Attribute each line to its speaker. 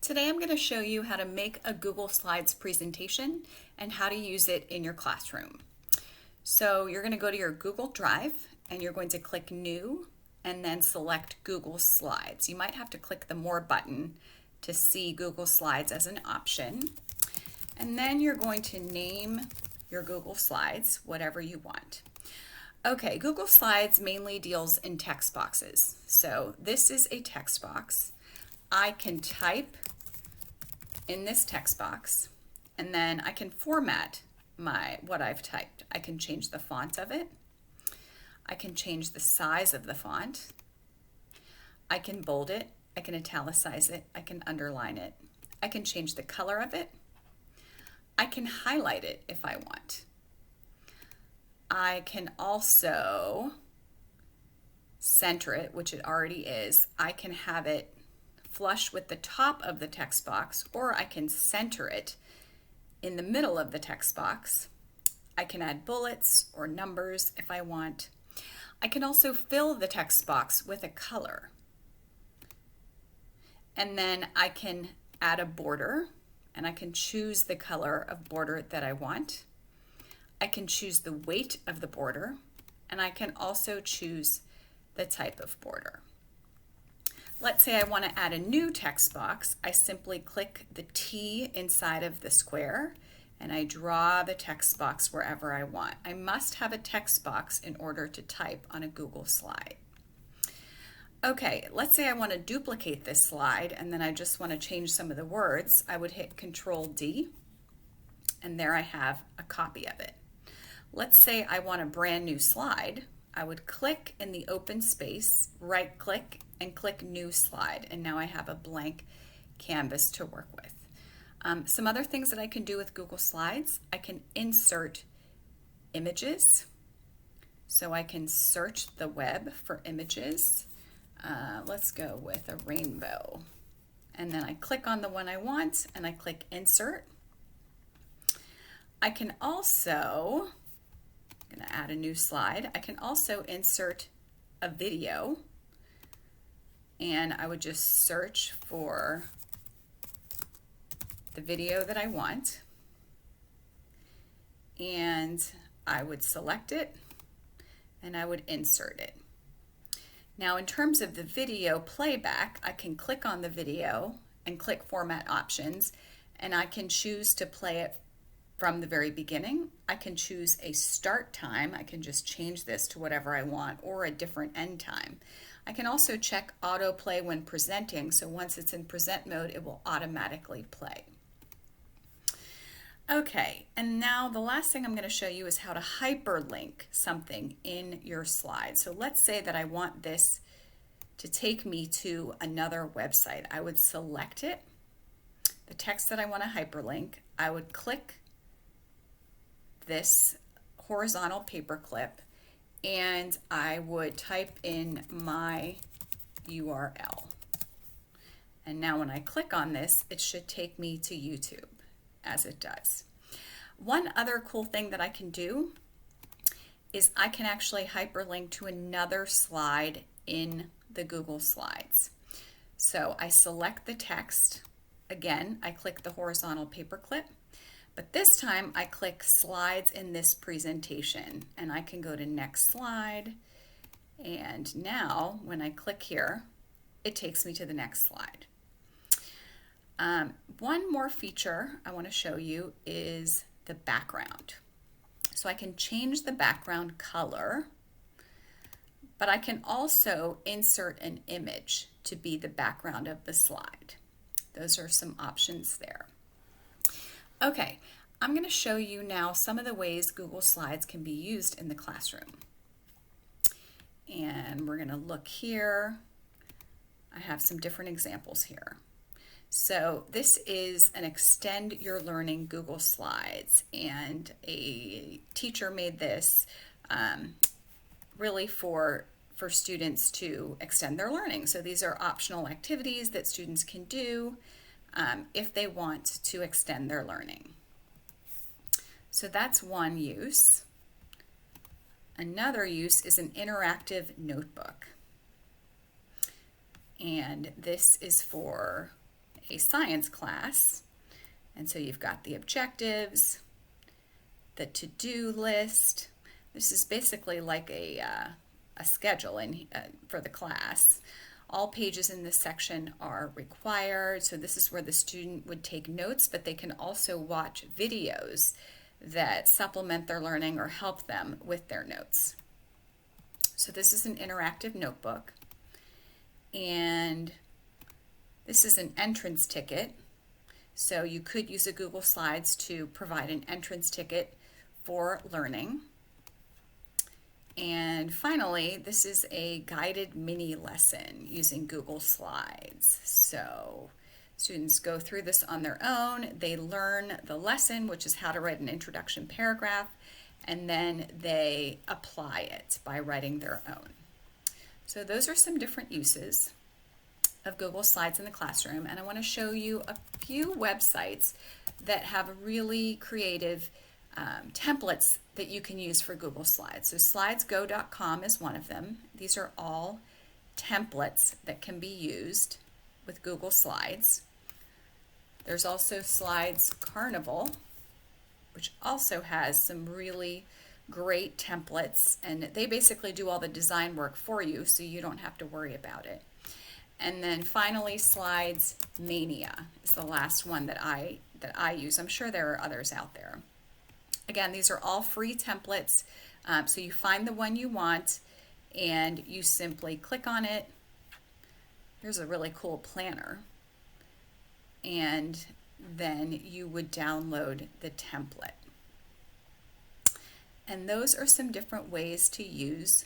Speaker 1: Today I'm going to show you how to make a Google Slides presentation and how to use it in your classroom. So you're going to go to your Google Drive and you're going to click New and then select Google Slides. You might have to click the More button to see Google Slides as an option. And then you're going to name your Google Slides whatever you want. Okay, Google Slides mainly deals in text boxes. So this is a text box. I can type in this text box and then I can format what I've typed. I can change the font of it. I can change the size of the font. I can bold it. I can italicize it. I can underline it. I can change the color of it. I can highlight it if I want. I can also center it, which it already is. I can have it flush with the top of the text box, or I can center it in the middle of the text box. I can add bullets or numbers if I want. I can also fill the text box with a color. And then I can add a border, and I can choose the color of border that I want. I can choose the weight of the border, and I can also choose the type of border. Let's say I want to add a new text box. I simply click the T inside of the square and I draw the text box wherever I want. I must have a text box in order to type on a Google slide. Okay, let's say I want to duplicate this slide and then I just want to change some of the words. I would hit Control D and there I have a copy of it. Let's say I want a brand new slide. I would click in the open space, right click, and click New Slide, and now I have a blank canvas to work with. Some other things that I can do with Google Slides, I can insert images. So I can search the web for images. Let's go with a rainbow. And then I click on the one I want, and I click Insert. I can also, I'm going to add a new slide. I can also insert a video, and I would just search for the video that I want, and I would select it and I would insert it. Now in terms of the video playback, I can click on the video and click Format Options, and I can choose to play it from the very beginning. I can choose a start time. I can just change this to whatever I want, or a different end time. I can also check autoplay when presenting, so once it's in present mode, it will automatically play. Okay, and now the last thing I'm going to show you is how to hyperlink something in your slide. So let's say that I want this to take me to another website. I would select it, the text that I want to hyperlink. I would click this horizontal paperclip and I would type in my URL. And now when I click on this, it should take me to YouTube, as it does. One other cool thing that I can do is I can actually hyperlink to another slide in the Google Slides. So I select the text. Again, I click the horizontal paperclip. But this time I click Slides in this presentation, and I can go to Next Slide, and now when I click here, it takes me to the next slide. One more feature I want to show you is the background. So I can change the background color, but I can also insert an image to be the background of the slide. Those are some options there. Okay, I'm going to show you now some of the ways Google Slides can be used in the classroom. And we're going to look here. I have some different examples here. So this is an Extend Your Learning Google Slides, and a teacher made this really for students to extend their learning. So these are optional activities that students can do if they want to extend their learning. So that's one use. Another use is an interactive notebook. And this is for a science class. And so you've got the objectives, the to-do list. This is basically like a schedule for the class. All pages in this section are required, so this is where the student would take notes, but they can also watch videos that supplement their learning or help them with their notes. So this is an interactive notebook, and this is an entrance ticket. So you could use a Google Slides to provide an entrance ticket for learning. And finally, this is a guided mini lesson using Google Slides. So students go through this on their own. They learn the lesson, which is how to write an introduction paragraph, and then they apply it by writing their own. So those are some different uses of Google Slides in the classroom, and I want to show you a few websites that have really creative templates that you can use for Google Slides. So slidesgo.com is one of them. These are all templates that can be used with Google Slides. There's also Slides Carnival, which also has some really great templates, and they basically do all the design work for you, so you don't have to worry about it. And then finally, Slides Mania is the last one that I use. I'm sure there are others out there. Again, these are all free templates, so you find the one you want and you simply click on it. Here's a really cool planner, and then you would download the template. And those are some different ways to use